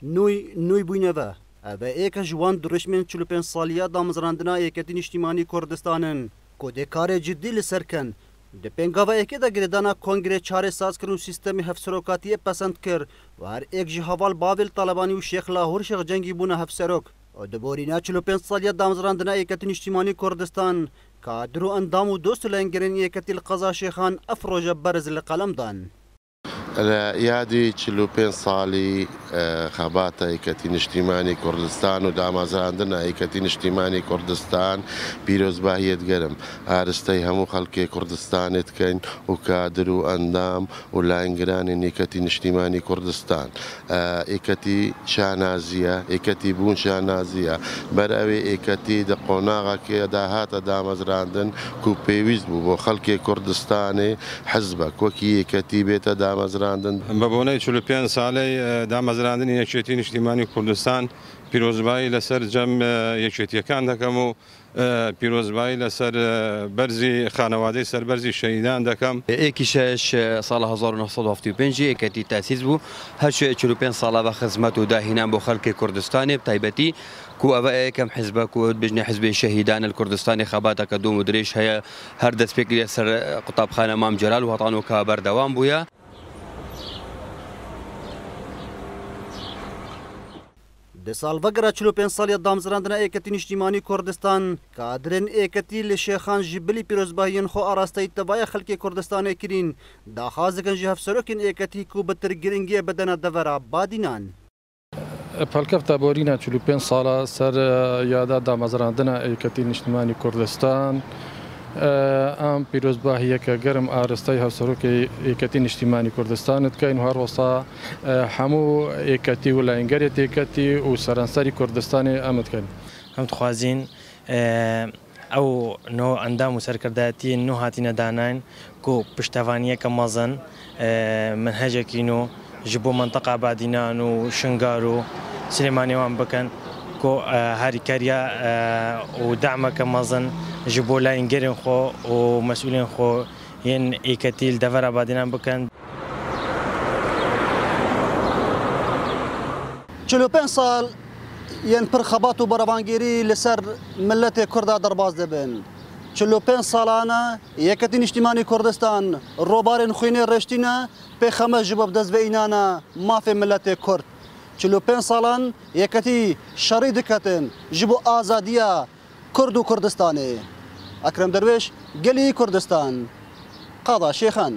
نوی بوینەوە ئەvە ئێکە جوان درشمên 45 سالیya damezrandina Yeketîn Niştîmanî Kurdistanin kodêkarê ciddî li ser ken di pêngavayekê de girêdana kongrê çarêsazkirin û sîstemê hevserokatiyê pesend kir û her êk ji heval bavêl Talebanî û Şêx Lahûr Şêx Cengî bûne hevserok û di borîna 45 saliya damezrandina Yeketîn Niştîmanî Kurdistan kadir û endam û dost lêngirên Yeketî li Qeza Şêxan ev roje berz li qelem dan. يادي 45 صالي خباتا هيكتين اجتماعي كردستان ودامازراندنا هيكتين اجتماعي كردستان بيروز باهية قرم عارستي همو خلقي كردستان تكين وكادر واندام ولا انقران هيكتين اجتماعي كردستان هيكتي شانازية هيكتي بون شانازية براوي هيكتي دقوناغا كيدا هاتا دامازراندن كو بيويز بو خلقي كردستاني حزبك وكي هيكتي بيتا دامازراندن بەبوونەی 45 ساڵەی دامەزراندنی یەکێتی نیشتیمانی کوردستان پیرۆزبایی لەسەر جەم یەکێتیەکان دەکەم و پیرۆزبایی لەسەر بەرزی خانەوادەی سەربەرزی شەهیدان دەکەم. ئێکی شەش ساڵ 1975 یەکێتی تاسیس بوو هەر 45 ساڵە بە خزمەت و داهینان بۆ خەڵکی کوردستانی بتایبەتی کو ئەوە یەکەم حیزبە کو بژنە حیزبی شەهیدان کوردستانی خەباتەکە دوو مدرێژ هەیە هەر دەستپێکی لەسەر قوتابخانە مام جەلال و هەتان و کا بەردەوام بووە. Di salvegera 45 saliya damezrandina Yeketî Niştîmanî Kurdistan kadrên Êketî li Şêxan ji bilî pîrozbahiyên xwe arasteyî tevaya xelkê Kurdistanê kirîn daxwaz dikin ji hevserokên Êketî ku bi tirgirîngiyê bedene devera badînan. Pelkefta borîna 45 sala ser yada damezrandina Yeketî Niştîmanî Kurdistan ام پیرۆزباهیەکە گەرم ئاراستەی هەوسەرۆکی ئێکەتی نیشتیمانی کوردستان دکەین و هەروەسا هەموو ئێکەتی و لایەنگەرێت ئێکەتی و سەرانسەری کوردستانی ئەمە دکەین. ئەم دخوازیین ئەو نۆ ئەندام و سەرکردایەتی نۆ هاتینە داناین و پشتەوانیەکە مەزن منهەجێکی نۆ ji bo منطقه بادینان و شنگار و سلێمانێوان بکەن کو هاریکاریە و دعمەکە مەزن ji bo layîngerên xwe û mesûlên xwe yên êketî li devera badînan bikin. 45 sal yên pir xebat û beravangirî li ser milletê Kurda derbas dibin. 45 salane Yeketî Niştîmanî Kurdistan robarên xwînê reştîne pêxeme ji bo destveînana mafê milletê Kurd. 45 salan Yeketî şerî diketin ji bo azadiya Kurd û Kurdistanê. Ekrem Derviş, Gelî Kurdistan, Qeza Şêxan.